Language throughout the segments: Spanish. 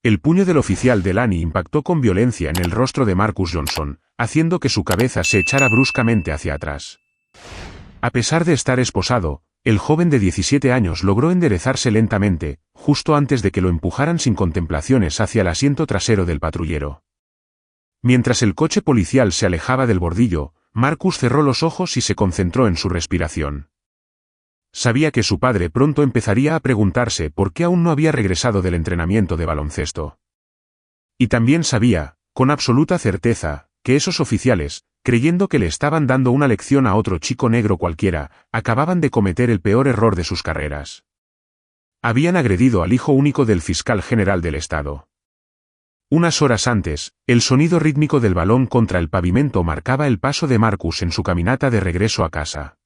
El puño del oficial Delany impactó con violencia en el rostro de Marcus Johnson, haciendo que su cabeza se echara bruscamente hacia atrás. A pesar de estar esposado, el joven de 17 años logró enderezarse lentamente, justo antes de que lo empujaran sin contemplaciones hacia el asiento trasero del patrullero. Mientras el coche policial se alejaba del bordillo, Marcus cerró los ojos y se concentró en su respiración. Sabía que su padre pronto empezaría a preguntarse por qué aún no había regresado del entrenamiento de baloncesto. Y también sabía, con absoluta certeza, que esos oficiales, creyendo que le estaban dando una lección a otro chico negro cualquiera, acababan de cometer el peor error de sus carreras. Habían agredido al hijo único del fiscal general del estado. Unas horas antes, el sonido rítmico del balón contra el pavimento marcaba el paso de Marcus en su caminata de regreso a casa.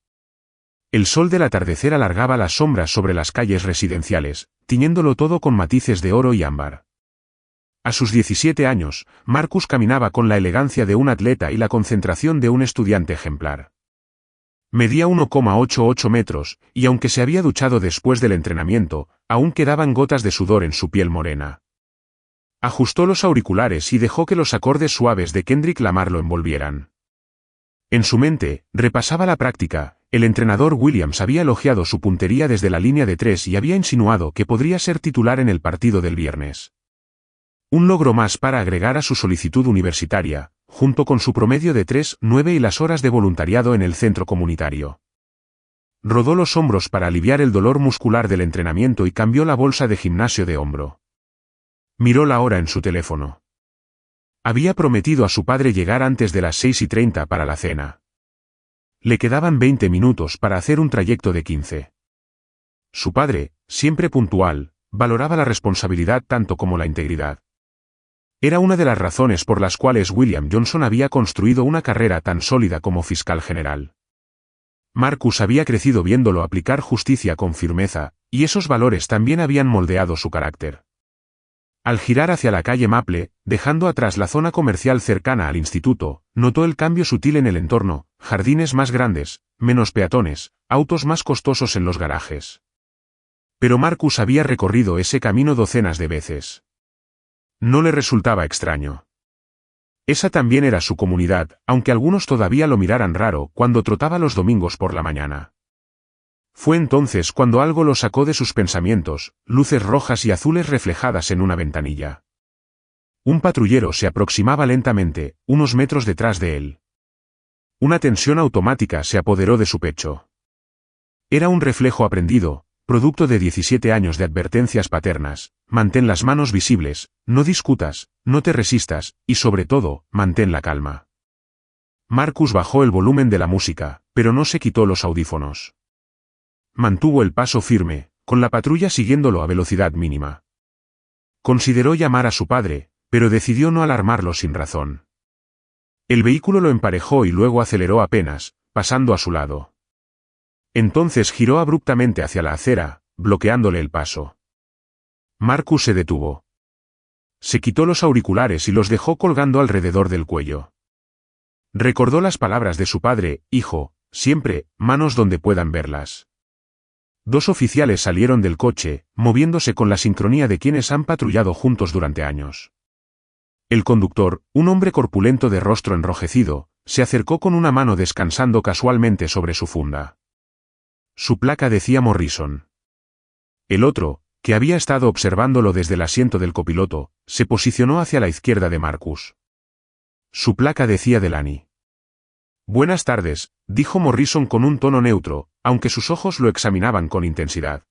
El sol del atardecer alargaba las sombras sobre las calles residenciales, tiñéndolo todo con matices de oro y ámbar. A sus 17 años, Marcus caminaba con la elegancia de un atleta y la concentración de un estudiante ejemplar. Medía 1,88 metros, y aunque se había duchado después del entrenamiento, aún quedaban gotas de sudor en su piel morena. Ajustó los auriculares y dejó que los acordes suaves de Kendrick Lamar lo envolvieran. En su mente, repasaba la práctica. El entrenador Williams había elogiado su puntería desde la línea de 3 y había insinuado que podría ser titular en el partido del viernes. Un logro más para agregar a su solicitud universitaria, junto con su promedio de 3,9 y las horas de voluntariado en el centro comunitario. Rodó los hombros para aliviar el dolor muscular del entrenamiento y cambió la bolsa de gimnasio de hombro. Miró la hora en su teléfono. Había prometido a su padre llegar antes de las 6:30 para la cena. Le quedaban 20 minutos para hacer un trayecto de 15. Su padre, siempre puntual, valoraba la responsabilidad tanto como la integridad. Era una de las razones por las cuales William Johnson había construido una carrera tan sólida como fiscal general. Marcus había crecido viéndolo aplicar justicia con firmeza, y esos valores también habían moldeado su carácter. Al girar hacia la calle Maple, dejando atrás la zona comercial cercana al instituto, notó el cambio sutil en el entorno: jardines más grandes, menos peatones, autos más costosos en los garajes. Pero Marcus había recorrido ese camino docenas de veces. No le resultaba extraño. Esa también era su comunidad, aunque algunos todavía lo miraran raro cuando trotaba los domingos por la mañana. Fue entonces cuando algo lo sacó de sus pensamientos: luces rojas y azules reflejadas en una ventanilla. Un patrullero se aproximaba lentamente, unos metros detrás de él. Una tensión automática se apoderó de su pecho. Era un reflejo aprendido, producto de 17 años de advertencias paternas: mantén las manos visibles, no discutas, no te resistas, y sobre todo, mantén la calma. Marcus bajó el volumen de la música, pero no se quitó los audífonos. Mantuvo el paso firme, con la patrulla siguiéndolo a velocidad mínima. Consideró llamar a su padre, pero decidió no alarmarlo sin razón. El vehículo lo emparejó y luego aceleró apenas, pasando a su lado. Entonces giró abruptamente hacia la acera, bloqueándole el paso. Marcus se detuvo. Se quitó los auriculares y los dejó colgando alrededor del cuello. Recordó las palabras de su padre: hijo, siempre, manos donde puedan verlas. Dos oficiales salieron del coche, moviéndose con la sincronía de quienes han patrullado juntos durante años. El conductor, un hombre corpulento de rostro enrojecido, se acercó con una mano descansando casualmente sobre su funda. Su placa decía Morrison. El otro, que había estado observándolo desde el asiento del copiloto, se posicionó hacia la izquierda de Marcus. Su placa decía Delany. Buenas tardes, dijo Morrison con un tono neutro, aunque sus ojos lo examinaban con intensidad.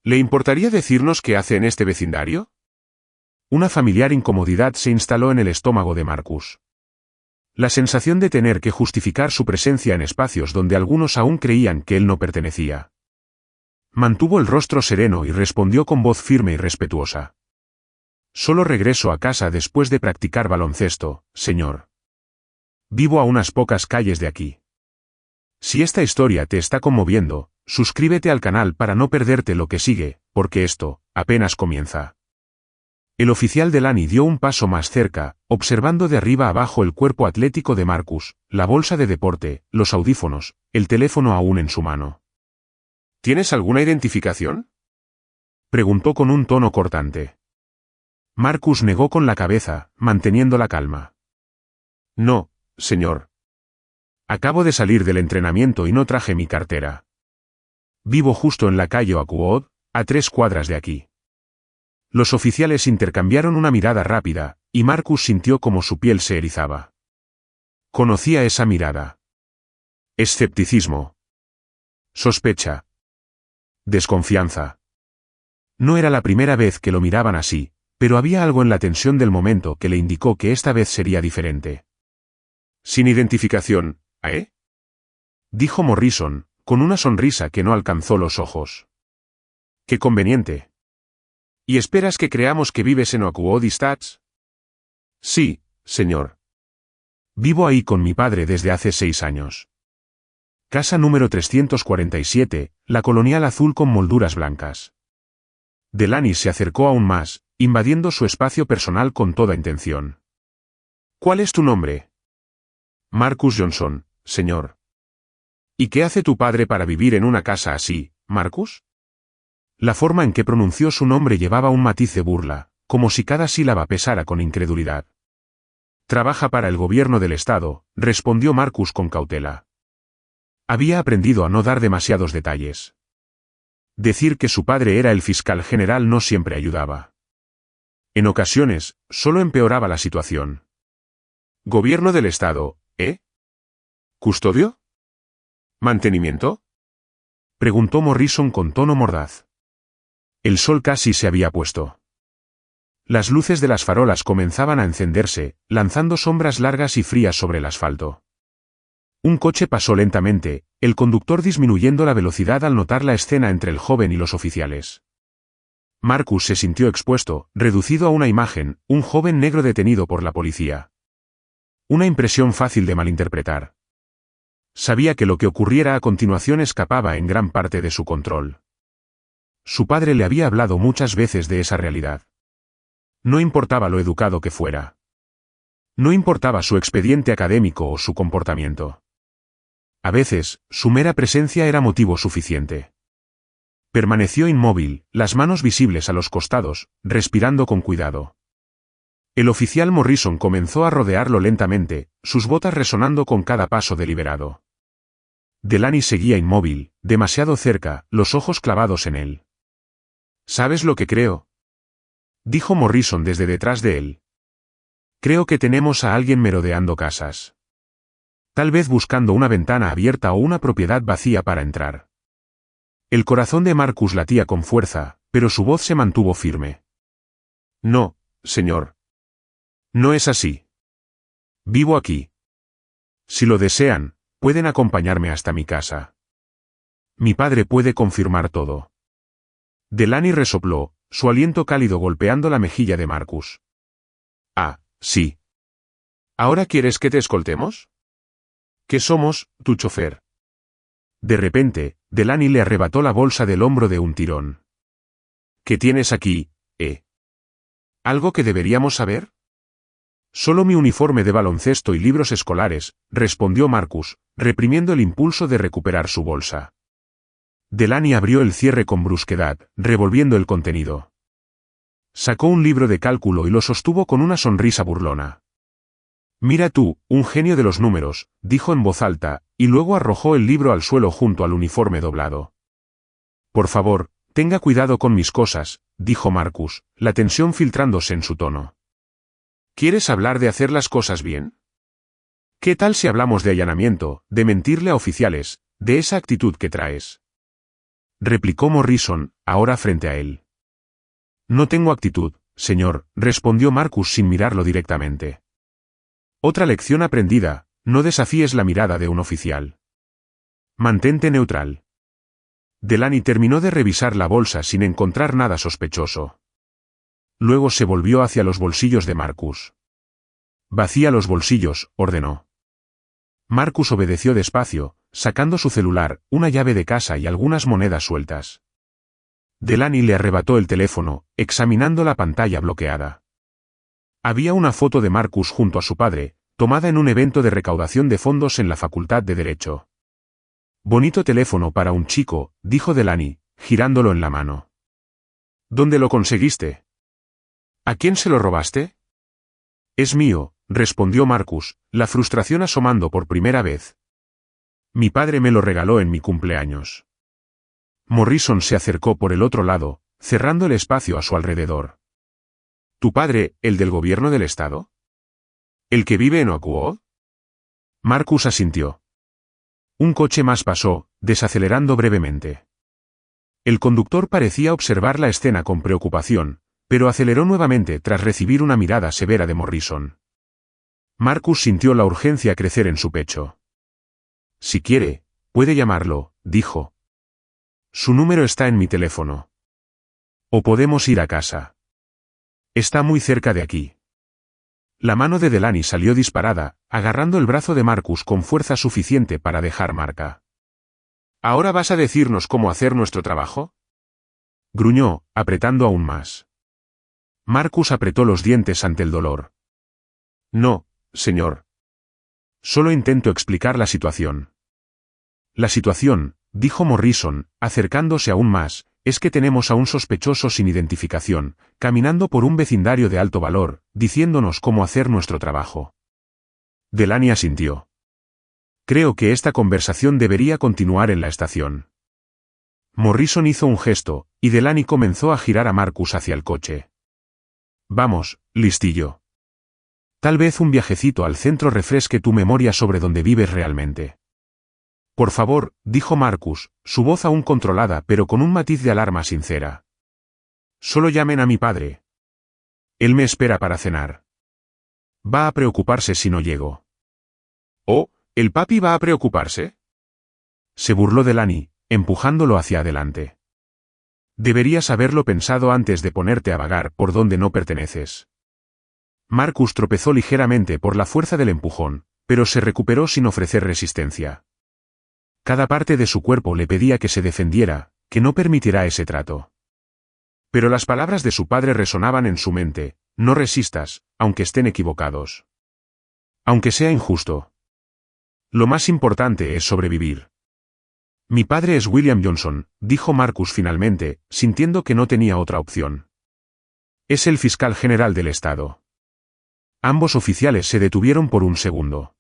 ¿Le importaría decirnos qué hace en este vecindario? Una familiar incomodidad se instaló en el estómago de Marcus. La sensación de tener que justificar su presencia en espacios donde algunos aún creían que él no pertenecía. Mantuvo el rostro sereno y respondió con voz firme y respetuosa. Solo regreso a casa después de practicar baloncesto, señor. Vivo a unas pocas calles de aquí. Si esta historia te está conmoviendo, suscríbete al canal para no perderte lo que sigue, porque esto apenas comienza. El oficial Delany dio un paso más cerca, observando de arriba abajo el cuerpo atlético de Marcus, la bolsa de deporte, los audífonos, el teléfono aún en su mano. ¿Tienes alguna identificación?, preguntó con un tono cortante. Marcus negó con la cabeza, manteniendo la calma. No, señor. Acabo de salir del entrenamiento y no traje mi cartera. Vivo justo en la calle Oakwood, a 3 cuadras de aquí. Los oficiales intercambiaron una mirada rápida, y Marcus sintió como su piel se erizaba. Conocía esa mirada. Escepticismo. Sospecha. Desconfianza. No era la primera vez que lo miraban así, pero había algo en la tensión del momento que le indicó que esta vez sería diferente. Sin identificación, ¿eh? Dijo Morrison, con una sonrisa que no alcanzó los ojos. Qué conveniente. ¿Y esperas que creamos que vives en Oakwood Estates? Sí, señor. Vivo ahí con mi padre desde hace 6 años. Casa número 347, la colonial azul con molduras blancas. Delaney se acercó aún más, invadiendo su espacio personal con toda intención. ¿Cuál es tu nombre? Marcus Johnson, señor. ¿Y qué hace tu padre para vivir en una casa así, Marcus? La forma en que pronunció su nombre llevaba un matiz de burla, como si cada sílaba pesara con incredulidad. Trabaja para el gobierno del estado, respondió Marcus con cautela. Había aprendido a no dar demasiados detalles. Decir que su padre era el fiscal general no siempre ayudaba. En ocasiones, solo empeoraba la situación. ¿Gobierno del estado, eh? ¿Custodio? ¿Mantenimiento? Preguntó Morrison con tono mordaz. El sol casi se había puesto. Las luces de las farolas comenzaban a encenderse, lanzando sombras largas y frías sobre el asfalto. Un coche pasó lentamente, el conductor disminuyendo la velocidad al notar la escena entre el joven y los oficiales. Marcus se sintió expuesto, reducido a una imagen, un joven negro detenido por la policía. Una impresión fácil de malinterpretar. Sabía que lo que ocurriera a continuación escapaba en gran parte de su control. Su padre le había hablado muchas veces de esa realidad. No importaba lo educado que fuera. No importaba su expediente académico o su comportamiento. A veces, su mera presencia era motivo suficiente. Permaneció inmóvil, las manos visibles a los costados, respirando con cuidado. El oficial Morrison comenzó a rodearlo lentamente, sus botas resonando con cada paso deliberado. Delaney seguía inmóvil, demasiado cerca, los ojos clavados en él. ¿Sabes lo que creo?, dijo Morrison desde detrás de él. Creo que tenemos a alguien merodeando casas. Tal vez buscando una ventana abierta o una propiedad vacía para entrar. El corazón de Marcus latía con fuerza, pero su voz se mantuvo firme. No, señor. No es así. Vivo aquí. Si lo desean, pueden acompañarme hasta mi casa. Mi padre puede confirmar todo. Delaney resopló, su aliento cálido golpeando la mejilla de Marcus. Ah, sí. ¿Ahora quieres que te escoltemos? ¿Qué somos, tu chofer? De repente, Delaney le arrebató la bolsa del hombro de un tirón. ¿Qué tienes aquí, ¿Algo que deberíamos saber? Solo mi uniforme de baloncesto y libros escolares, respondió Marcus, reprimiendo el impulso de recuperar su bolsa. Delaney abrió el cierre con brusquedad, revolviendo el contenido. Sacó un libro de cálculo y lo sostuvo con una sonrisa burlona. Mira tú, un genio de los números, dijo en voz alta, y luego arrojó el libro al suelo junto al uniforme doblado. Por favor, tenga cuidado con mis cosas, dijo Marcus, la tensión filtrándose en su tono. ¿Quieres hablar de hacer las cosas bien? ¿Qué tal si hablamos de allanamiento, de mentirle a oficiales, de esa actitud que traes? Replicó Morrison, ahora frente a él. No tengo actitud, señor, respondió Marcus sin mirarlo directamente. Otra lección aprendida, no desafíes la mirada de un oficial. Mantente neutral. Delaney terminó de revisar la bolsa sin encontrar nada sospechoso. Luego se volvió hacia los bolsillos de Marcus. Vacía los bolsillos, ordenó. Marcus obedeció despacio, sacando su celular, una llave de casa y algunas monedas sueltas. Delaney le arrebató el teléfono, examinando la pantalla bloqueada. Había una foto de Marcus junto a su padre, tomada en un evento de recaudación de fondos en la Facultad de Derecho. Bonito teléfono para un chico, dijo Delaney, girándolo en la mano. ¿Dónde lo conseguiste? ¿A quién se lo robaste? Es mío, respondió Marcus, la frustración asomando por primera vez. Mi padre me lo regaló en mi cumpleaños. Morrison se acercó por el otro lado, cerrando el espacio a su alrededor. ¿Tu padre, el del gobierno del estado? ¿El que vive en Oakwood? Marcus asintió. Un coche más pasó, desacelerando brevemente. El conductor parecía observar la escena con preocupación, pero aceleró nuevamente tras recibir una mirada severa de Morrison. Marcus sintió la urgencia crecer en su pecho. Si quiere, puede llamarlo, dijo. Su número está en mi teléfono. O podemos ir a casa. Está muy cerca de aquí. La mano de Delaney salió disparada, agarrando el brazo de Marcus con fuerza suficiente para dejar marca. ¿Ahora vas a decirnos cómo hacer nuestro trabajo? Gruñó, apretando aún más. Marcus apretó los dientes ante el dolor. No, señor. Solo intento explicar la situación. La situación, dijo Morrison, acercándose aún más, es que tenemos a un sospechoso sin identificación, caminando por un vecindario de alto valor, diciéndonos cómo hacer nuestro trabajo. Delaney asintió. Creo que esta conversación debería continuar en la estación. Morrison hizo un gesto, y Delaney comenzó a girar a Marcus hacia el coche. Vamos, listillo. Tal vez un viajecito al centro refresque tu memoria sobre dónde vives realmente. Por favor, dijo Marcus, su voz aún controlada pero con un matiz de alarma sincera. Solo llamen a mi padre. Él me espera para cenar. Va a preocuparse si no llego. ¿Oh, el papi va a preocuparse? Se burló Delaney, empujándolo hacia adelante. Deberías haberlo pensado antes de ponerte a vagar por donde no perteneces. Marcus tropezó ligeramente por la fuerza del empujón, pero se recuperó sin ofrecer resistencia. Cada parte de su cuerpo le pedía que se defendiera, que no permitiera ese trato. Pero las palabras de su padre resonaban en su mente: no resistas, aunque estén equivocados. Aunque sea injusto. Lo más importante es sobrevivir. Mi padre es William Johnson, dijo Marcus finalmente, sintiendo que no tenía otra opción. Es el fiscal general del estado. Ambos oficiales se detuvieron por un segundo.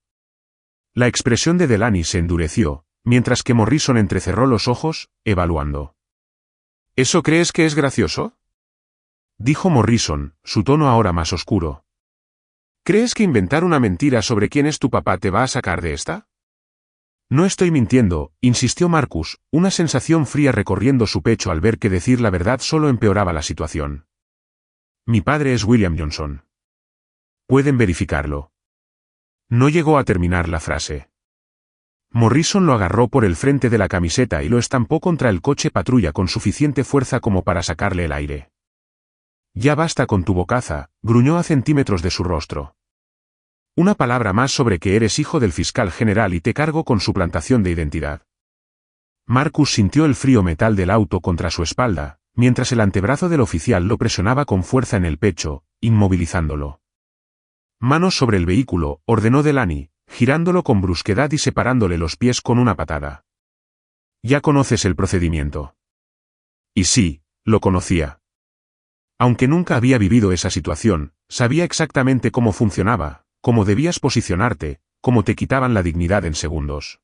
La expresión de Delaney se endureció, mientras que Morrison entrecerró los ojos, evaluando. ¿Eso crees que es gracioso? Dijo Morrison, su tono ahora más oscuro. ¿Crees que inventar una mentira sobre quién es tu papá te va a sacar de esta? No estoy mintiendo, insistió Marcus, una sensación fría recorriendo su pecho al ver que decir la verdad solo empeoraba la situación. Mi padre es William Johnson. Pueden verificarlo. No llegó a terminar la frase. Morrison lo agarró por el frente de la camiseta y lo estampó contra el coche patrulla con suficiente fuerza como para sacarle el aire. Ya basta con tu bocaza, gruñó a centímetros de su rostro. Una palabra más sobre que eres hijo del fiscal general y te cargo con suplantación de identidad. Marcus sintió el frío metal del auto contra su espalda, mientras el antebrazo del oficial lo presionaba con fuerza en el pecho, inmovilizándolo. Manos sobre el vehículo, ordenó Delaney, girándolo con brusquedad y separándole los pies con una patada. Ya conoces el procedimiento. Y sí, lo conocía. Aunque nunca había vivido esa situación, sabía exactamente cómo funcionaba, cómo debías posicionarte, cómo te quitaban la dignidad en segundos.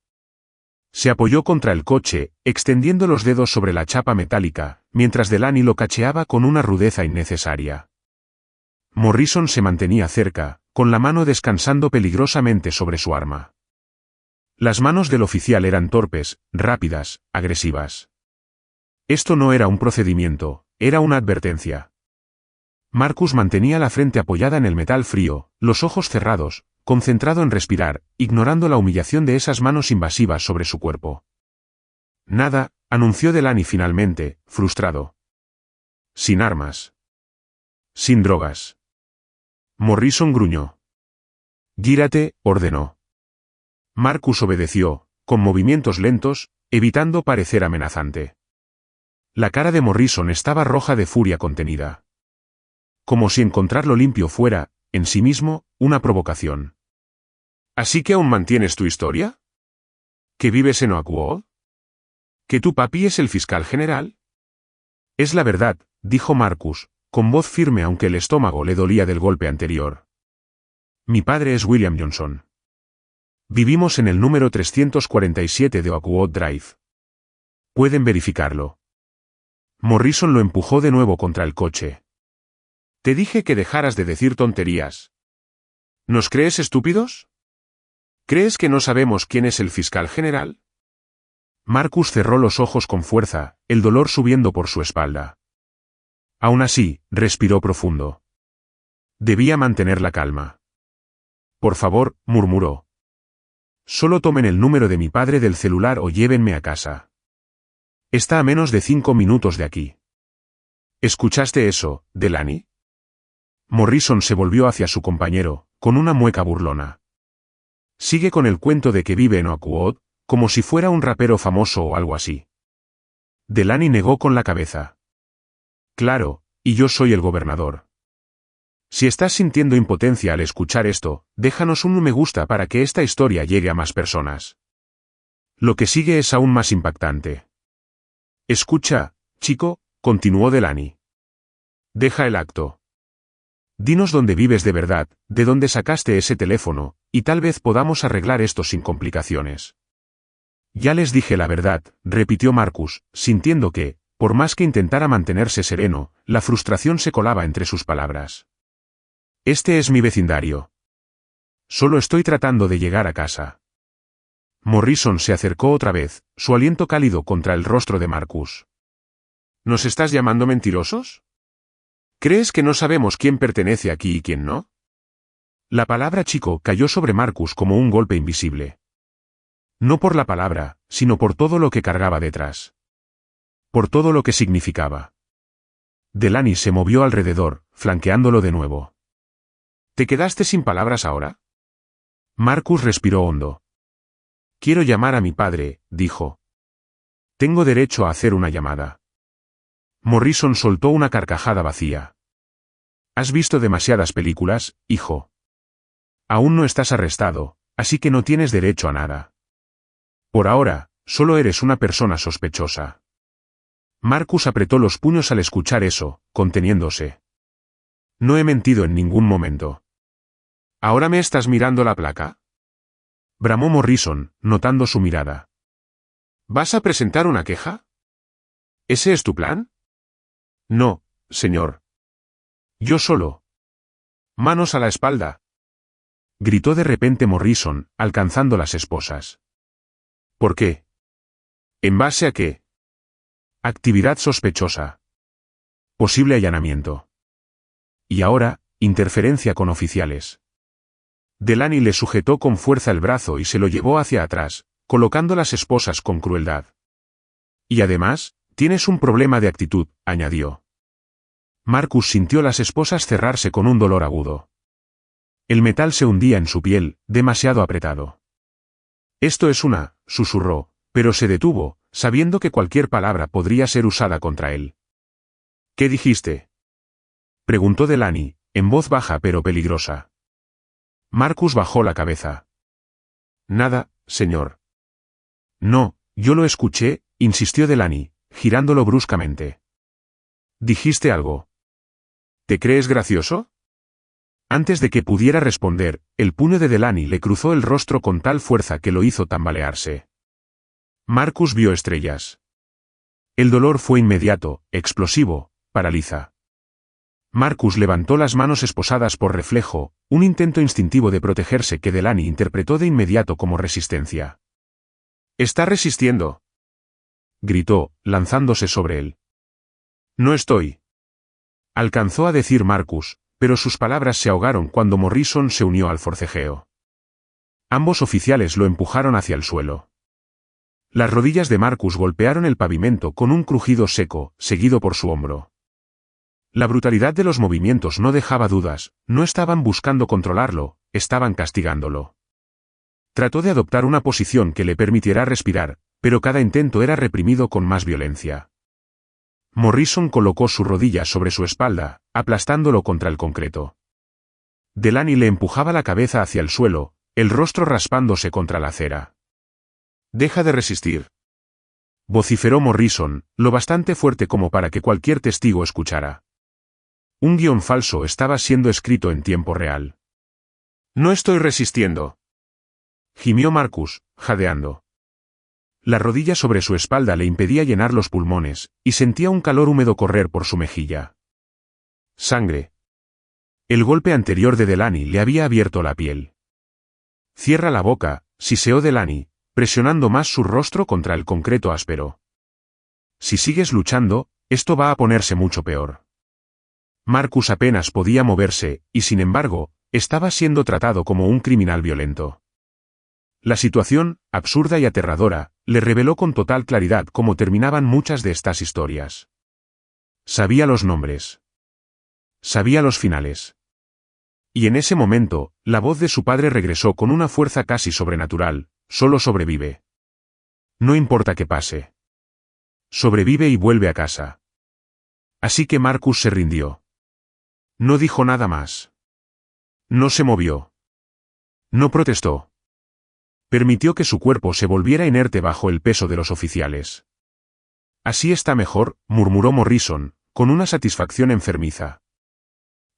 Se apoyó contra el coche, extendiendo los dedos sobre la chapa metálica, mientras Delaney lo cacheaba con una rudeza innecesaria. Morrison se mantenía cerca, con la mano descansando peligrosamente sobre su arma. Las manos del oficial eran torpes, rápidas, agresivas. Esto no era un procedimiento, era una advertencia. Marcus mantenía la frente apoyada en el metal frío, los ojos cerrados, concentrado en respirar, ignorando la humillación de esas manos invasivas sobre su cuerpo. Nada, anunció Delaney finalmente, frustrado. Sin armas. Sin drogas. Morrison gruñó. Gírate, ordenó. Marcus obedeció, con movimientos lentos, evitando parecer amenazante. La cara de Morrison estaba roja de furia contenida. Como si encontrarlo limpio fuera, en sí mismo, una provocación. ¿Así que aún mantienes tu historia? ¿Que vives en Oakwood? ¿Que tu papi es el fiscal general? Es la verdad, dijo Marcus, con voz firme aunque el estómago le dolía del golpe anterior. Mi padre es William Johnson. Vivimos en el número 347 de Oakwood Drive. Pueden verificarlo. Morrison lo empujó de nuevo contra el coche. Te dije que dejaras de decir tonterías. ¿Nos crees estúpidos? ¿Crees que no sabemos quién es el fiscal general? Marcus cerró los ojos con fuerza, el dolor subiendo por su espalda. Aún así, respiró profundo. Debía mantener la calma. Por favor, murmuró. Solo tomen el número de mi padre del celular o llévenme a casa. Está a menos de 5 minutos de aquí. ¿Escuchaste eso, Delaney? Morrison se volvió hacia su compañero, con una mueca burlona. Sigue con el cuento de que vive en Oakwood, como si fuera un rapero famoso o algo así. Delaney negó con la cabeza. Claro, y yo soy el gobernador. Si estás sintiendo impotencia al escuchar esto, déjanos un me gusta para que esta historia llegue a más personas. Lo que sigue es aún más impactante. Escucha, chico, continuó Delaney. Deja el acto. Dinos dónde vives de verdad, de dónde sacaste ese teléfono, y tal vez podamos arreglar esto sin complicaciones. Ya les dije la verdad, repitió Marcus, sintiendo que, por más que intentara mantenerse sereno, la frustración se colaba entre sus palabras. Este es mi vecindario. Solo estoy tratando de llegar a casa. Morrison se acercó otra vez, su aliento cálido contra el rostro de Marcus. ¿Nos estás llamando mentirosos? ¿Crees que no sabemos quién pertenece aquí y quién no? La palabra chico cayó sobre Marcus como un golpe invisible. No por la palabra, sino por todo lo que cargaba detrás. Por todo lo que significaba. Delaney se movió alrededor, flanqueándolo de nuevo. ¿Te quedaste sin palabras ahora? Marcus respiró hondo. Quiero llamar a mi padre, dijo. Tengo derecho a hacer una llamada. Morrison soltó una carcajada vacía. Has visto demasiadas películas, hijo. Aún no estás arrestado, así que no tienes derecho a nada. Por ahora, solo eres una persona sospechosa. Marcus apretó los puños al escuchar eso, conteniéndose. No he mentido en ningún momento. ¿Ahora me estás mirando la placa? Bramó Morrison, notando su mirada. ¿Vas a presentar una queja? ¿Ese es tu plan? No, señor. Yo solo. Manos a la espalda. Gritó de repente Morrison, alcanzando las esposas. ¿Por qué? ¿En base a qué? Actividad sospechosa. Posible allanamiento. Y ahora, interferencia con oficiales. Delaney le sujetó con fuerza el brazo y se lo llevó hacia atrás, colocando las esposas con crueldad. Y además, tienes un problema de actitud, añadió. Marcus sintió las esposas cerrarse con un dolor agudo. El metal se hundía en su piel, demasiado apretado. Esto es susurró, pero se detuvo, sabiendo que cualquier palabra podría ser usada contra él. ¿Qué dijiste? Preguntó Delaney, en voz baja pero peligrosa. Marcus bajó la cabeza. Nada, señor. No, yo lo escuché, insistió Delaney, girándolo bruscamente. ¿Dijiste algo? ¿Te crees gracioso? Antes de que pudiera responder, el puño de Delaney le cruzó el rostro con tal fuerza que lo hizo tambalearse. Marcus vio estrellas. El dolor fue inmediato, explosivo, paraliza. Marcus levantó las manos esposadas por reflejo, un intento instintivo de protegerse que Delaney interpretó de inmediato como resistencia. «¡Está resistiendo!», gritó, lanzándose sobre él. «No estoy». Alcanzó a decir Marcus, pero sus palabras se ahogaron cuando Morrison se unió al forcejeo. Ambos oficiales lo empujaron hacia el suelo. Las rodillas de Marcus golpearon el pavimento con un crujido seco, seguido por su hombro. La brutalidad de los movimientos no dejaba dudas, no estaban buscando controlarlo, estaban castigándolo. Trató de adoptar una posición que le permitiera respirar, pero cada intento era reprimido con más violencia. Morrison colocó su rodilla sobre su espalda, aplastándolo contra el concreto. Delaney le empujaba la cabeza hacia el suelo, el rostro raspándose contra la acera. «Deja de resistir», vociferó Morrison, lo bastante fuerte como para que cualquier testigo escuchara. Un guión falso estaba siendo escrito en tiempo real. No estoy resistiendo, gimió Marcus, jadeando. La rodilla sobre su espalda le impedía llenar los pulmones, y sentía un calor húmedo correr por su mejilla. Sangre. El golpe anterior de Delaney le había abierto la piel. Cierra la boca, siseó Delaney, presionando más su rostro contra el concreto áspero. Si sigues luchando, esto va a ponerse mucho peor. Marcus apenas podía moverse, y sin embargo, estaba siendo tratado como un criminal violento. La situación, absurda y aterradora, le reveló con total claridad cómo terminaban muchas de estas historias. Sabía los nombres. Sabía los finales. Y en ese momento, la voz de su padre regresó con una fuerza casi sobrenatural: solo sobrevive. No importa qué pase. Sobrevive y vuelve a casa. Así que Marcus se rindió. No dijo nada más. No se movió. No protestó. Permitió que su cuerpo se volviera inerte bajo el peso de los oficiales. Así está mejor, murmuró Morrison, con una satisfacción enfermiza.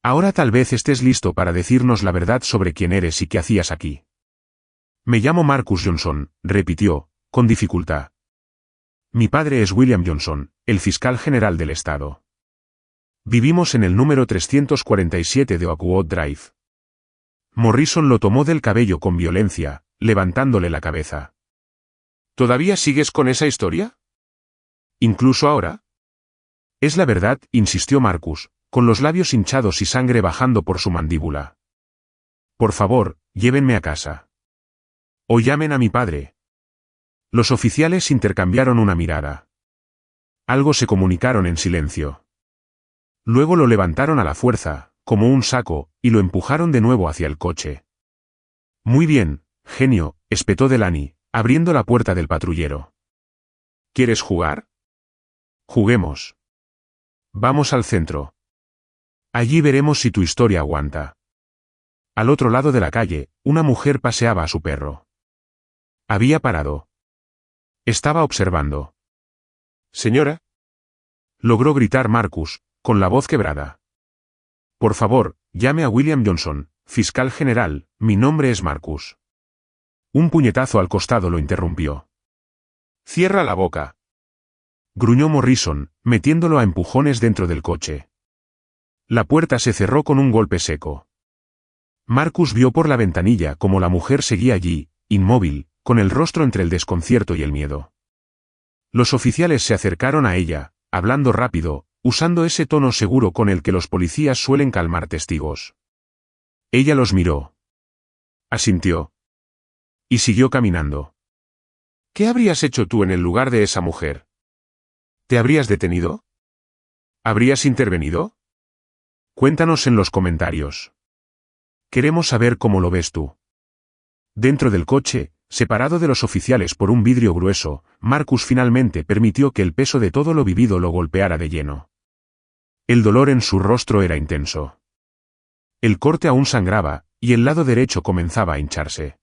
Ahora tal vez estés listo para decirnos la verdad sobre quién eres y qué hacías aquí. Me llamo Marcus Johnson, repitió, con dificultad. Mi padre es William Johnson, el fiscal general del estado. Vivimos en el número 347 de Oakwood Drive. Morrison lo tomó del cabello con violencia, levantándole la cabeza. ¿Todavía sigues con esa historia? ¿Incluso ahora? Es la verdad, insistió Marcus, con los labios hinchados y sangre bajando por su mandíbula. Por favor, llévenme a casa. O llamen a mi padre. Los oficiales intercambiaron una mirada. Algo se comunicaron en silencio. Luego lo levantaron a la fuerza, como un saco, y lo empujaron de nuevo hacia el coche. Muy bien, genio, espetó Delaney, abriendo la puerta del patrullero. ¿Quieres jugar? Juguemos. Vamos al centro. Allí veremos si tu historia aguanta. Al otro lado de la calle, una mujer paseaba a su perro. Había parado. Estaba observando. Señora. Logró gritar Marcus, con la voz quebrada. Por favor, llame a William Johnson, fiscal general, mi nombre es Marcus. Un puñetazo al costado lo interrumpió. Cierra la boca. Gruñó Morrison, metiéndolo a empujones dentro del coche. La puerta se cerró con un golpe seco. Marcus vio por la ventanilla cómo la mujer seguía allí, inmóvil, con el rostro entre el desconcierto y el miedo. Los oficiales se acercaron a ella, hablando rápido, usando ese tono seguro con el que los policías suelen calmar testigos. Ella los miró. Asintió. Y siguió caminando. ¿Qué habrías hecho tú en el lugar de esa mujer? ¿Te habrías detenido? ¿Habrías intervenido? Cuéntanos en los comentarios. Queremos saber cómo lo ves tú. Dentro del coche, separado de los oficiales por un vidrio grueso, Marcus finalmente permitió que el peso de todo lo vivido lo golpeara de lleno. El dolor en su rostro era intenso. El corte aún sangraba, y el lado derecho comenzaba a hincharse.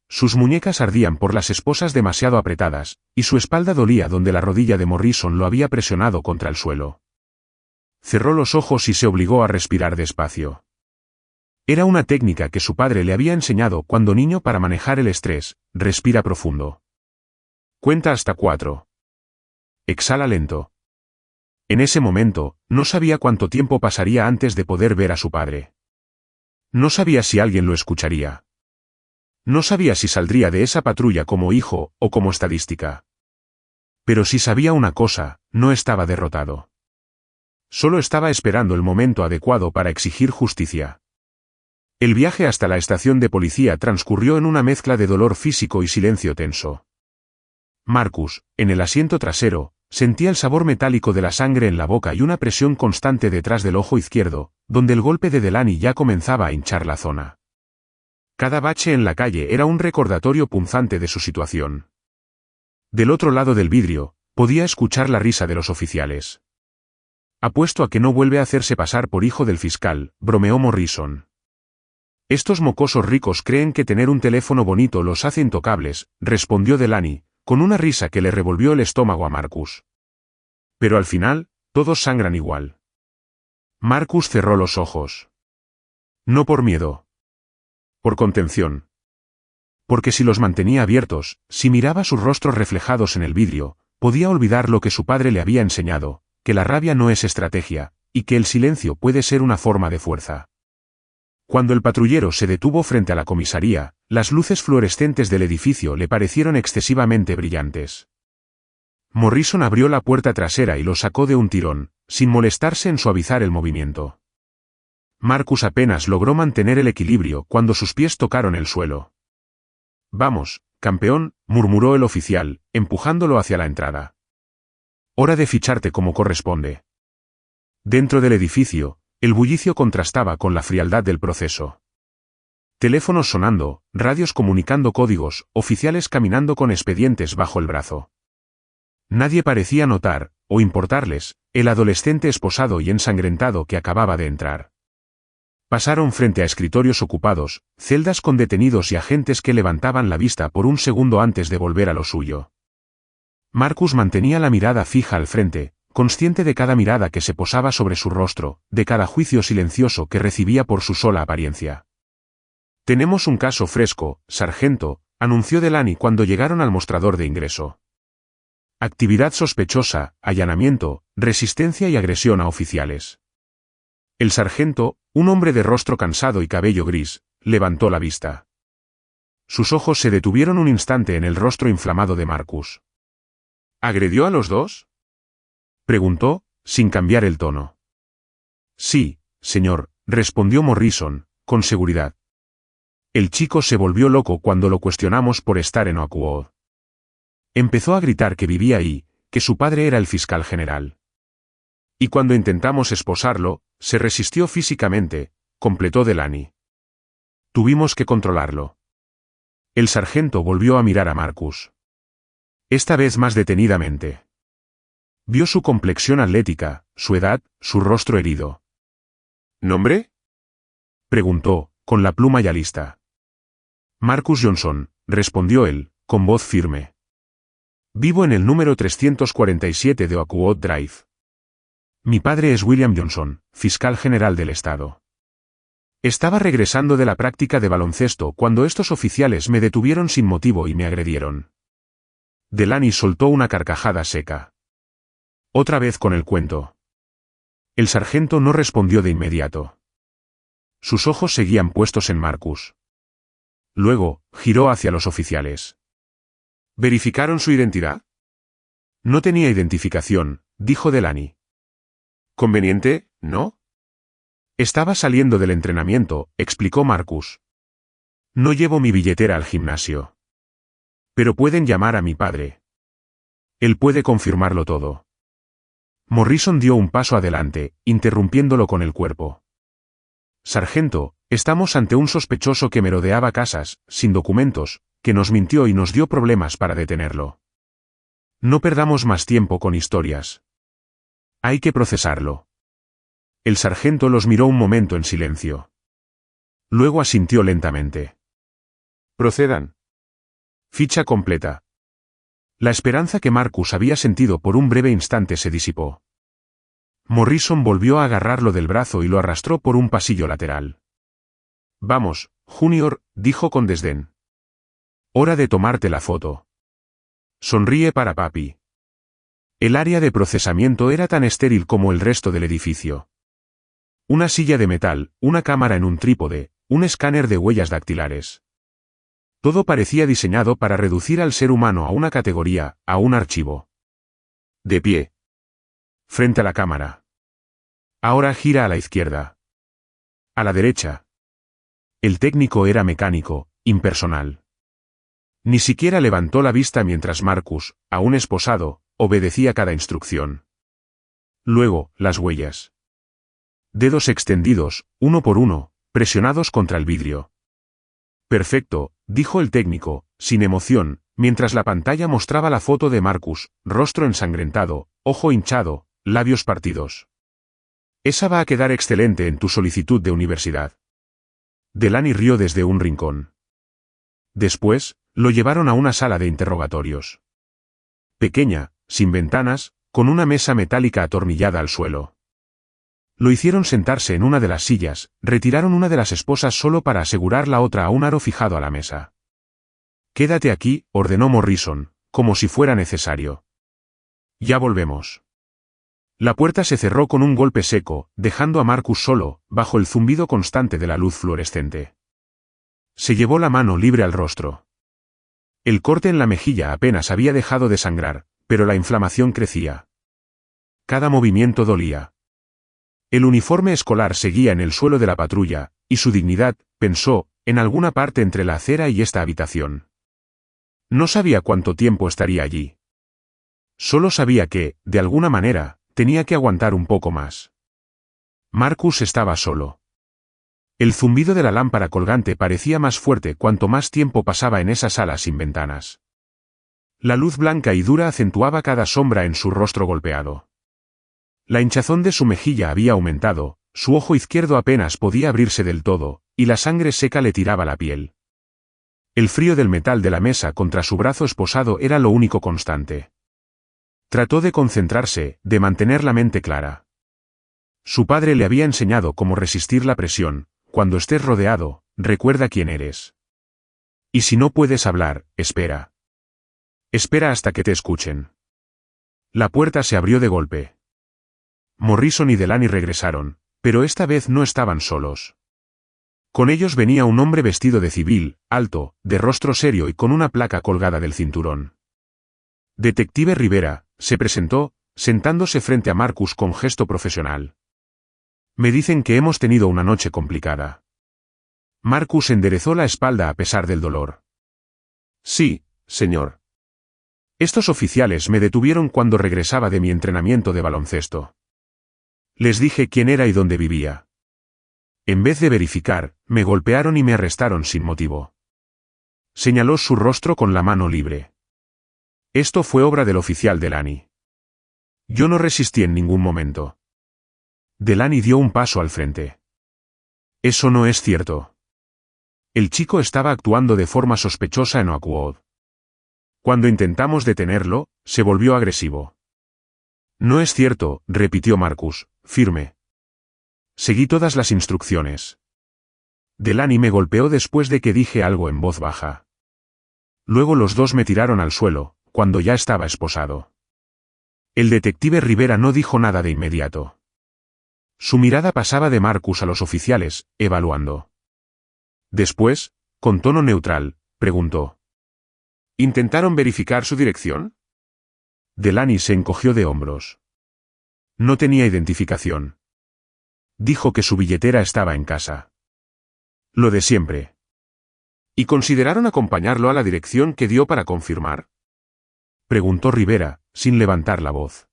Sus muñecas ardían por las esposas demasiado apretadas, y su espalda dolía donde la rodilla de Morrison lo había presionado contra el suelo. Cerró los ojos y se obligó a respirar despacio. Era una técnica que su padre le había enseñado cuando niño para manejar el estrés: respira profundo. Cuenta hasta 4. Exhala lento. En ese momento, no sabía cuánto tiempo pasaría antes de poder ver a su padre. No sabía si alguien lo escucharía. No sabía si saldría de esa patrulla como hijo o como estadística. Pero sí sabía una cosa: no estaba derrotado. Solo estaba esperando el momento adecuado para exigir justicia. El viaje hasta la estación de policía transcurrió en una mezcla de dolor físico y silencio tenso. Marcus, en el asiento trasero, sentía el sabor metálico de la sangre en la boca y una presión constante detrás del ojo izquierdo, donde el golpe de Delaney ya comenzaba a hinchar la zona. Cada bache en la calle era un recordatorio punzante de su situación. Del otro lado del vidrio, podía escuchar la risa de los oficiales. Apuesto a que no vuelve a hacerse pasar por hijo del fiscal, bromeó Morrison. Estos mocosos ricos creen que tener un teléfono bonito los hace intocables, respondió Delaney, con una risa que le revolvió el estómago a Marcus. Pero al final, todos sangran igual. Marcus cerró los ojos. No por miedo. Por contención. Porque si los mantenía abiertos, si miraba sus rostros reflejados en el vidrio, podía olvidar lo que su padre le había enseñado, que la rabia no es estrategia, y que el silencio puede ser una forma de fuerza. Cuando el patrullero se detuvo frente a la comisaría, las luces fluorescentes del edificio le parecieron excesivamente brillantes. Morrison abrió la puerta trasera y lo sacó de un tirón, sin molestarse en suavizar el movimiento. Marcus apenas logró mantener el equilibrio cuando sus pies tocaron el suelo. «Vamos, campeón», murmuró el oficial, empujándolo hacia la entrada. «Hora de ficharte como corresponde». Dentro del edificio, el bullicio contrastaba con la frialdad del proceso. Teléfonos sonando, radios comunicando códigos, oficiales caminando con expedientes bajo el brazo. Nadie parecía notar, o importarles, el adolescente esposado y ensangrentado que acababa de entrar. Pasaron frente a escritorios ocupados, celdas con detenidos y agentes que levantaban la vista por un segundo antes de volver a lo suyo. Marcus mantenía la mirada fija al frente, consciente de cada mirada que se posaba sobre su rostro, de cada juicio silencioso que recibía por su sola apariencia. «Tenemos un caso fresco, sargento», anunció Delaney cuando llegaron al mostrador de ingreso. «Actividad sospechosa, allanamiento, resistencia y agresión a oficiales». El sargento, un hombre de rostro cansado y cabello gris, levantó la vista. Sus ojos se detuvieron un instante en el rostro inflamado de Marcus. «¿Agredió a los dos?», preguntó, sin cambiar el tono. «Sí, señor», respondió Morrison, con seguridad. El chico se volvió loco cuando lo cuestionamos por estar en Oakwood. Empezó a gritar que vivía ahí, que su padre era el fiscal general. Y cuando intentamos esposarlo, se resistió físicamente, completó Delaney. Tuvimos que controlarlo. El sargento volvió a mirar a Marcus. Esta vez más detenidamente. Vio su complexión atlética, su edad, su rostro herido. ¿Nombre?, preguntó, con la pluma ya lista. Marcus Johnson, respondió él, con voz firme. Vivo en el número 347 de Oakwood Drive. Mi padre es William Johnson, fiscal general del estado. Estaba regresando de la práctica de baloncesto cuando estos oficiales me detuvieron sin motivo y me agredieron. Delaney soltó una carcajada seca. Otra vez con el cuento. El sargento no respondió de inmediato. Sus ojos seguían puestos en Marcus. Luego, giró hacia los oficiales. ¿Verificaron su identidad? No tenía identificación, dijo Delaney. ¿Conveniente, no? Estaba saliendo del entrenamiento, explicó Marcus. No llevo mi billetera al gimnasio. Pero pueden llamar a mi padre. Él puede confirmarlo todo. Morrison dio un paso adelante, interrumpiéndolo con el cuerpo. Sargento, estamos ante un sospechoso que merodeaba casas, sin documentos, que nos mintió y nos dio problemas para detenerlo. No perdamos más tiempo con historias. Hay que procesarlo. El sargento los miró un momento en silencio. Luego asintió lentamente. Procedan. Ficha completa. La esperanza que Marcus había sentido por un breve instante se disipó. Morrison volvió a agarrarlo del brazo y lo arrastró por un pasillo lateral. Vamos, Junior, dijo con desdén. Hora de tomarte la foto. Sonríe para papi. El área de procesamiento era tan estéril como el resto del edificio. Una silla de metal, una cámara en un trípode, un escáner de huellas dactilares. Todo parecía diseñado para reducir al ser humano a una categoría, a un archivo. De pie. Frente a la cámara. Ahora gira a la izquierda. A la derecha. El técnico era mecánico, impersonal. Ni siquiera levantó la vista mientras Marcus, aún esposado, obedecía cada instrucción. Luego, las huellas. Dedos extendidos, uno por uno, presionados contra el vidrio. Perfecto, dijo el técnico, sin emoción, mientras la pantalla mostraba la foto de Marcus, rostro ensangrentado, ojo hinchado, labios partidos. Esa va a quedar excelente en tu solicitud de universidad. Delaney rió desde un rincón. Después, lo llevaron a una sala de interrogatorios. Pequeña, sin ventanas, con una mesa metálica atornillada al suelo. Lo hicieron sentarse en una de las sillas, retiraron una de las esposas solo para asegurar la otra a un aro fijado a la mesa. «Quédate aquí», ordenó Morrison, como si fuera necesario. «Ya volvemos». La puerta se cerró con un golpe seco, dejando a Marcus solo, bajo el zumbido constante de la luz fluorescente. Se llevó la mano libre al rostro. El corte en la mejilla apenas había dejado de sangrar, pero la inflamación crecía. Cada movimiento dolía. El uniforme escolar seguía en el suelo de la patrulla, y su dignidad, pensó, en alguna parte entre la acera y esta habitación. No sabía cuánto tiempo estaría allí. Solo sabía que, de alguna manera, tenía que aguantar un poco más. Marcus estaba solo. El zumbido de la lámpara colgante parecía más fuerte cuanto más tiempo pasaba en esa sala sin ventanas. La luz blanca y dura acentuaba cada sombra en su rostro golpeado. La hinchazón de su mejilla había aumentado, su ojo izquierdo apenas podía abrirse del todo, y la sangre seca le tiraba la piel. El frío del metal de la mesa contra su brazo esposado era lo único constante. Trató de concentrarse, de mantener la mente clara. Su padre le había enseñado cómo resistir la presión. Cuando estés rodeado, recuerda quién eres. Y si no puedes hablar, espera. Espera hasta que te escuchen. La puerta se abrió de golpe. Morrison y Delaney regresaron, pero esta vez no estaban solos. Con ellos venía un hombre vestido de civil, alto, de rostro serio y con una placa colgada del cinturón. Detective Rivera, se presentó, sentándose frente a Marcus con gesto profesional. Me dicen que hemos tenido una noche complicada. Marcus enderezó la espalda a pesar del dolor. Sí, señor. Estos oficiales me detuvieron cuando regresaba de mi entrenamiento de baloncesto. Les dije quién era y dónde vivía. En vez de verificar, me golpearon y me arrestaron sin motivo. Señaló su rostro con la mano libre. Esto fue obra del oficial Delaney. Yo no resistí en ningún momento. Delaney dio un paso al frente. Eso no es cierto. El chico estaba actuando de forma sospechosa en Oakwood. Cuando intentamos detenerlo, se volvió agresivo. No es cierto, repitió Marcus, firme. Seguí todas las instrucciones. Delaney me golpeó después de que dije algo en voz baja. Luego los dos me tiraron al suelo, cuando ya estaba esposado. El detective Rivera no dijo nada de inmediato. Su mirada pasaba de Marcus a los oficiales, evaluando. Después, con tono neutral, preguntó. ¿Intentaron verificar su dirección? Delaney se encogió de hombros. No tenía identificación. Dijo que su billetera estaba en casa. Lo de siempre. ¿Y consideraron acompañarlo a la dirección que dio para confirmar? Preguntó Rivera, sin levantar la voz.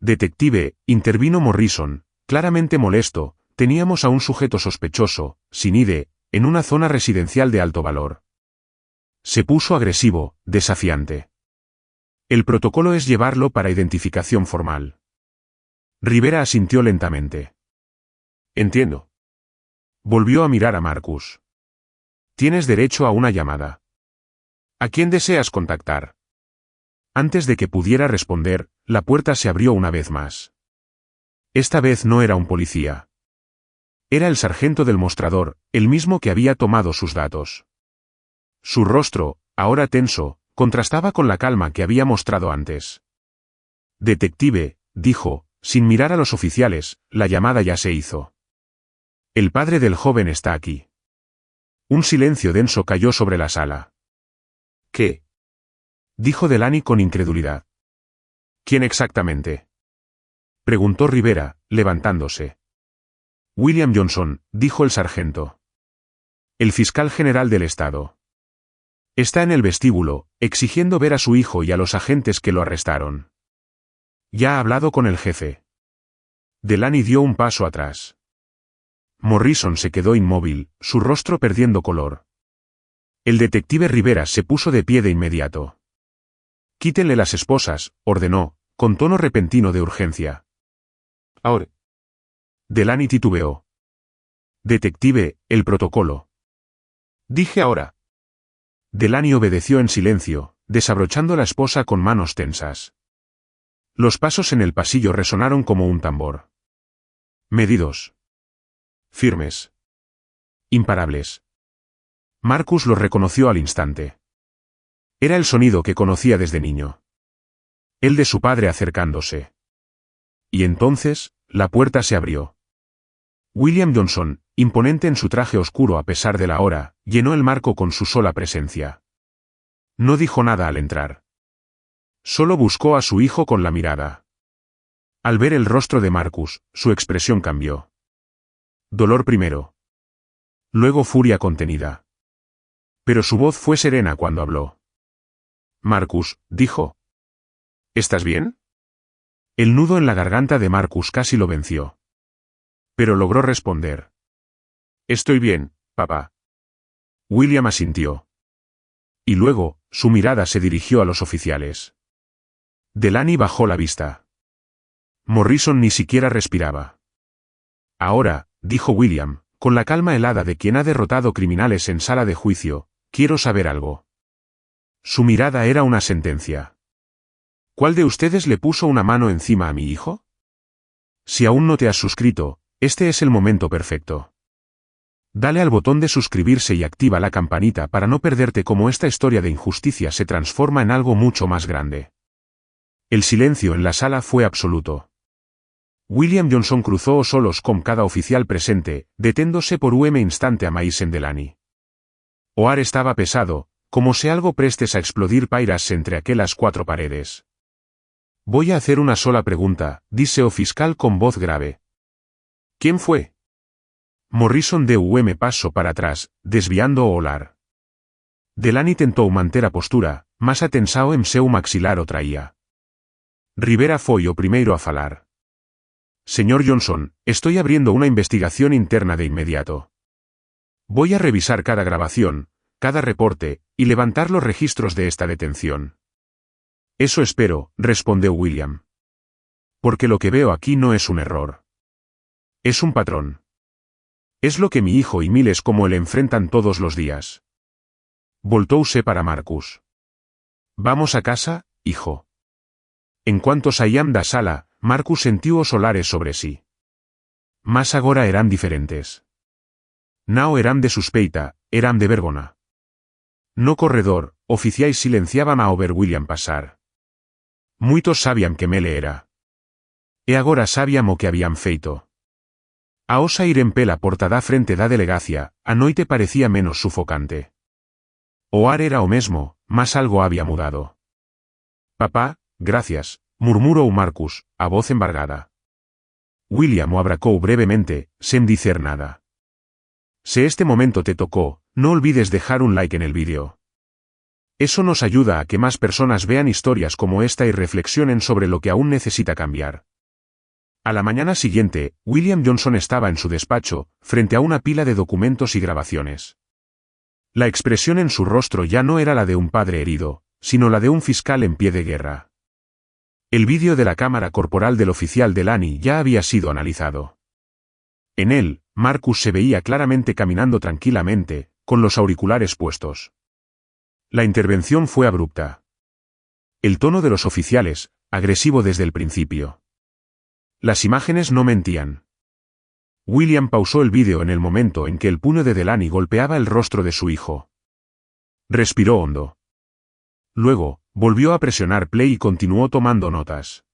Detective, intervino Morrison, claramente molesto, teníamos a un sujeto sospechoso, sin ID, en una zona residencial de alto valor. Se puso agresivo, desafiante. El protocolo es llevarlo para identificación formal. Rivera asintió lentamente. Entiendo. Volvió a mirar a Marcus. Tienes derecho a una llamada. ¿A quién deseas contactar? Antes de que pudiera responder, la puerta se abrió una vez más. Esta vez no era un policía. Era el sargento del mostrador, el mismo que había tomado sus datos. Su rostro, ahora tenso, contrastaba con la calma que había mostrado antes. Detective, dijo, sin mirar a los oficiales, la llamada ya se hizo. El padre del joven está aquí. Un silencio denso cayó sobre la sala. ¿Qué? Dijo Delaney con incredulidad. ¿Quién exactamente? Preguntó Rivera, levantándose. William Johnson, dijo el sargento. El fiscal general del estado. Está en el vestíbulo, exigiendo ver a su hijo y a los agentes que lo arrestaron. Ya ha hablado con el jefe. Delaney dio un paso atrás. Morrison se quedó inmóvil, su rostro perdiendo color. El detective Rivera se puso de pie de inmediato. Quítenle las esposas, ordenó, con tono repentino de urgencia. Ahora. Delaney titubeó. Detective, el protocolo. Dije ahora. Delaney obedeció en silencio, desabrochando la esposa con manos tensas. Los pasos en el pasillo resonaron como un tambor. Medidos. Firmes. Imparables. Marcus los reconoció al instante. Era el sonido que conocía desde niño. El de su padre acercándose. Y entonces, la puerta se abrió. William Johnson, imponente en su traje oscuro a pesar de la hora, llenó el marco con su sola presencia. No dijo nada al entrar. Solo buscó a su hijo con la mirada. Al ver el rostro de Marcus, su expresión cambió. Dolor primero. Luego furia contenida. Pero su voz fue serena cuando habló. Marcus, dijo. ¿Estás bien? El nudo en la garganta de Marcus casi lo venció. Pero logró responder. Estoy bien, papá. William asintió. Y luego, su mirada se dirigió a los oficiales. Delaney bajó la vista. Morrison ni siquiera respiraba. Ahora, dijo William, con la calma helada de quien ha derrotado criminales en sala de juicio, quiero saber algo. Su mirada era una sentencia. ¿Cuál de ustedes le puso una mano encima a mi hijo? Si aún no te has suscrito, este es el momento perfecto. Dale al botón de suscribirse y activa la campanita para no perderte cómo esta historia de injusticia se transforma en algo mucho más grande. El silencio en la sala fue absoluto. William Johnson cruzó solos con cada oficial presente, deténdose por un instante a Mason Delaney. O'Hare estaba pesado, como si algo prestes a explodir pairas entre aquellas cuatro paredes. Voy a hacer una sola pregunta, dice el fiscal con voz grave. ¿Quién fue? Morrison dio un paso para atrás, desviando a O'Hare. Delaney tentó manter a postura, más atensado en seu maxilar o traía. Rivera foi o primeiro a falar. Señor Johnson, estoy abriendo una investigación interna de inmediato. Voy a revisar cada grabación, cada reporte, y levantar los registros de esta detención. Eso espero, respondió William. Porque lo que veo aquí no es un error. Es un patrón. Es lo que mi hijo y miles como él enfrentan todos los días. Voltóuse para Marcus. Vamos a casa, hijo. En cuanto saían da sala, Marcus sentiu os olares sobre sí. Mas agora eran diferentes. Nao eran de suspeita, eran de vergona. No corredor, oficiais silenciaban a ver William pasar. Muitos sabían que mele era. E agora sabían o que habían feito. A osa ir en pela portada frente da delegacia, a noite parecía menos sufocante. O'Hare era o mesmo, mas algo había mudado. Papá, gracias, murmurou Marcus, a voz embargada. William o abracou brevemente, sin dicer nada. Si este momento te tocó, no olvides dejar un like en el vídeo. Eso nos ayuda a que más personas vean historias como esta y reflexionen sobre lo que aún necesita cambiar. A la mañana siguiente, William Johnson estaba en su despacho, frente a una pila de documentos y grabaciones. La expresión en su rostro ya no era la de un padre herido, sino la de un fiscal en pie de guerra. El vídeo de la cámara corporal del oficial Delaney ya había sido analizado. En él, Marcus se veía claramente caminando tranquilamente, con los auriculares puestos. La intervención fue abrupta. El tono de los oficiales, agresivo desde el principio. Las imágenes no mentían. William pausó el vídeo en el momento en que el puño de Delaney golpeaba el rostro de su hijo. Respiró hondo. Luego, volvió a presionar play y continuó tomando notas.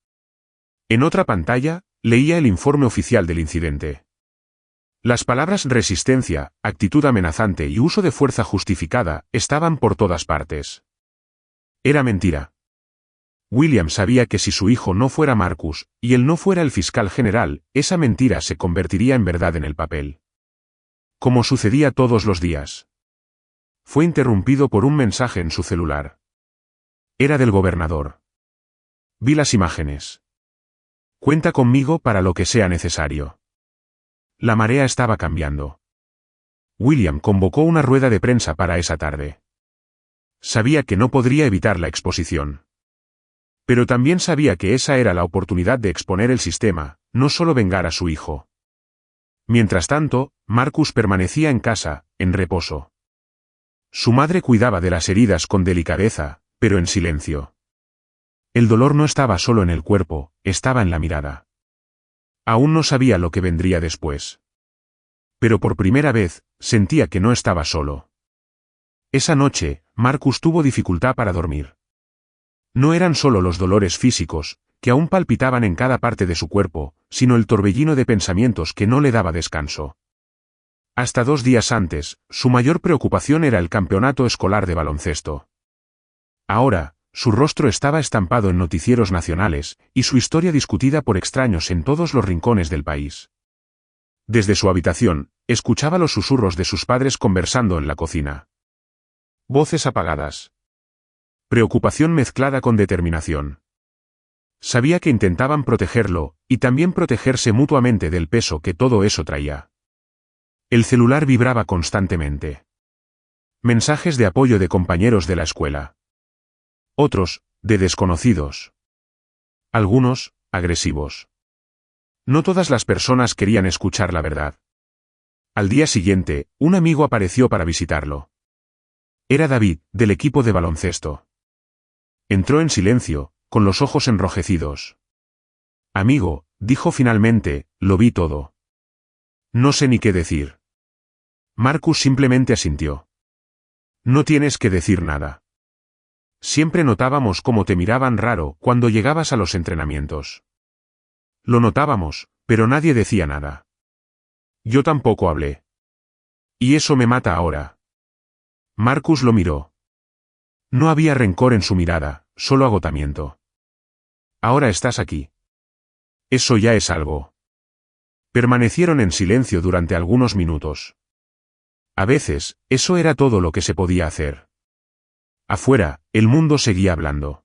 En otra pantalla, leía el informe oficial del incidente. Las palabras resistencia, actitud amenazante y uso de fuerza justificada estaban por todas partes. Era mentira. William sabía que si su hijo no fuera Marcus, y él no fuera el fiscal general, esa mentira se convertiría en verdad en el papel. Como sucedía todos los días. Fue interrumpido por un mensaje en su celular. Era del gobernador. Vi las imágenes. Cuenta conmigo para lo que sea necesario. La marea estaba cambiando. William convocó una rueda de prensa para esa tarde. Sabía que no podría evitar la exposición. Pero también sabía que esa era la oportunidad de exponer el sistema, no solo vengar a su hijo. Mientras tanto, Marcus permanecía en casa, en reposo. Su madre cuidaba de las heridas con delicadeza, pero en silencio. El dolor no estaba solo en el cuerpo, estaba en la mirada. Aún no sabía lo que vendría después. Pero por primera vez, sentía que no estaba solo. Esa noche, Marcus tuvo dificultad para dormir. No eran solo los dolores físicos, que aún palpitaban en cada parte de su cuerpo, sino el torbellino de pensamientos que no le daba descanso. Hasta 2 días antes, su mayor preocupación era el campeonato escolar de baloncesto. Ahora, su rostro estaba estampado en noticieros nacionales, y su historia discutida por extraños en todos los rincones del país. Desde su habitación, escuchaba los susurros de sus padres conversando en la cocina. Voces apagadas. Preocupación mezclada con determinación. Sabía que intentaban protegerlo, y también protegerse mutuamente del peso que todo eso traía. El celular vibraba constantemente. Mensajes de apoyo de compañeros de la escuela. Otros, de desconocidos. Algunos, agresivos. No todas las personas querían escuchar la verdad. Al día siguiente, un amigo apareció para visitarlo. Era David, del equipo de baloncesto. Entró en silencio, con los ojos enrojecidos. Amigo, dijo finalmente, lo vi todo. No sé ni qué decir. Marcus simplemente asintió. No tienes que decir nada. Siempre notábamos cómo te miraban raro cuando llegabas a los entrenamientos. Lo notábamos, pero nadie decía nada. Yo tampoco hablé. Y eso me mata ahora. Marcus lo miró. No había rencor en su mirada, solo agotamiento. Ahora estás aquí. Eso ya es algo. Permanecieron en silencio durante algunos minutos. A veces, eso era todo lo que se podía hacer. Afuera, el mundo seguía hablando.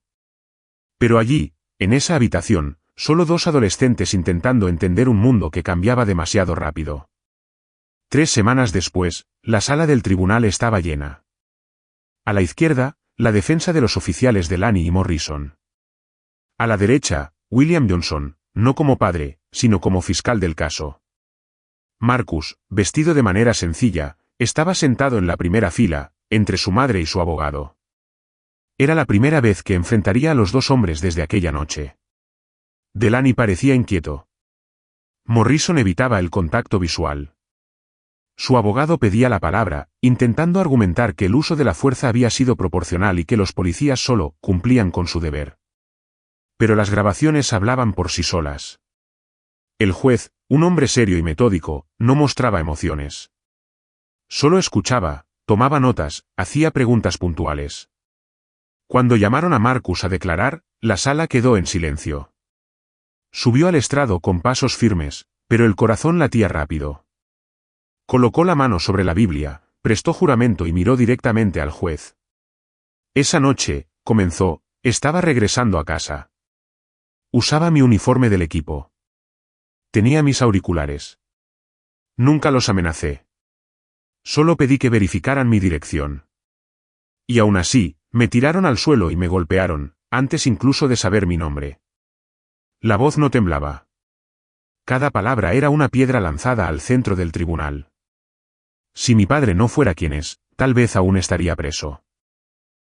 Pero allí, en esa habitación, solo 2 adolescentes intentando entender un mundo que cambiaba demasiado rápido. 3 semanas después, la sala del tribunal estaba llena. A la izquierda, la defensa de los oficiales de Lanny y Morrison. A la derecha, William Johnson, no como padre, sino como fiscal del caso. Marcus, vestido de manera sencilla, estaba sentado en la primera fila, entre su madre y su abogado. Era la primera vez que enfrentaría a los 2 hombres desde aquella noche. Delaney parecía inquieto. Morrison evitaba el contacto visual. Su abogado pedía la palabra, intentando argumentar que el uso de la fuerza había sido proporcional y que los policías solo cumplían con su deber. Pero las grabaciones hablaban por sí solas. El juez, un hombre serio y metódico, no mostraba emociones. Solo escuchaba, tomaba notas, hacía preguntas puntuales. Cuando llamaron a Marcus a declarar, la sala quedó en silencio. Subió al estrado con pasos firmes, pero el corazón latía rápido. Colocó la mano sobre la Biblia, prestó juramento y miró directamente al juez. Esa noche, comenzó, estaba regresando a casa. Usaba mi uniforme del equipo. Tenía mis auriculares. Nunca los amenacé. Solo pedí que verificaran mi dirección. Y aún así, me tiraron al suelo y me golpearon, antes incluso de saber mi nombre. La voz no temblaba. Cada palabra era una piedra lanzada al centro del tribunal. Si mi padre no fuera quien es, tal vez aún estaría preso.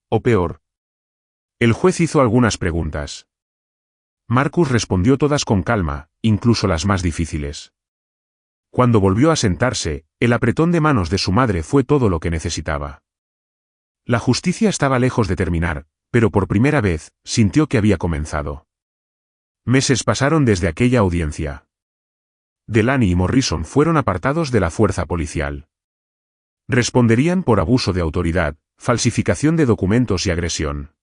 O peor. El juez hizo algunas preguntas. Marcus respondió todas con calma, incluso las más difíciles. Cuando volvió a sentarse, el apretón de manos de su madre fue todo lo que necesitaba. La justicia estaba lejos de terminar, pero por primera vez, sintió que había comenzado. Meses pasaron desde aquella audiencia. Delaney y Morrison fueron apartados de la fuerza policial. Responderían por abuso de autoridad, falsificación de documentos y agresión.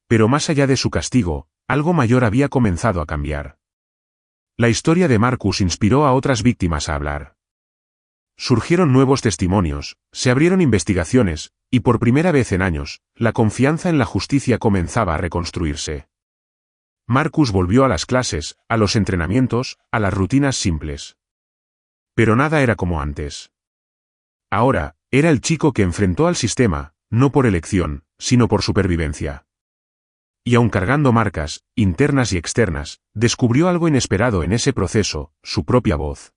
Pero más allá de su castigo, algo mayor había comenzado a cambiar. La historia de Marcus inspiró a otras víctimas a hablar. Surgieron nuevos testimonios, se abrieron investigaciones, y por primera vez en años, la confianza en la justicia comenzaba a reconstruirse. Marcus volvió a las clases, a los entrenamientos, a las rutinas simples. Pero nada era como antes. Ahora, era el chico que enfrentó al sistema, no por elección, sino por supervivencia. Y aun cargando marcas, internas y externas, descubrió algo inesperado en ese proceso, su propia voz.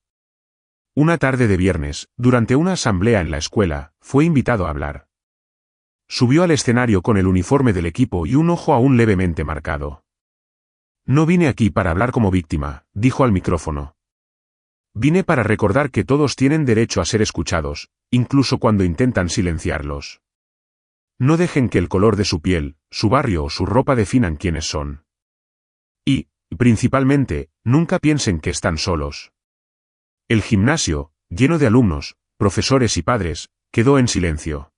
Una tarde de viernes, durante una asamblea en la escuela, fue invitado a hablar. Subió al escenario con el uniforme del equipo y un ojo aún levemente marcado. No vine aquí para hablar como víctima, dijo al micrófono. Vine para recordar que todos tienen derecho a ser escuchados, incluso cuando intentan silenciarlos. No dejen que el color de su piel, su barrio o su ropa definan quiénes son. Y, principalmente, nunca piensen que están solos. El gimnasio, lleno de alumnos, profesores y padres, quedó en silencio.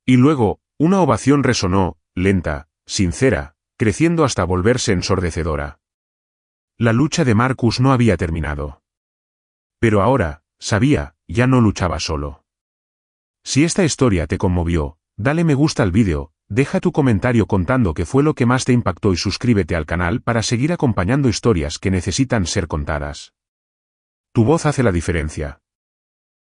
Y luego, una ovación resonó, lenta, sincera, creciendo hasta volverse ensordecedora. La lucha de Marcus no había terminado. Pero ahora, sabía, ya no luchaba solo. Si esta historia te conmovió, dale me gusta al vídeo, deja tu comentario contando qué fue lo que más te impactó y suscríbete al canal para seguir acompañando historias que necesitan ser contadas. Tu voz hace la diferencia.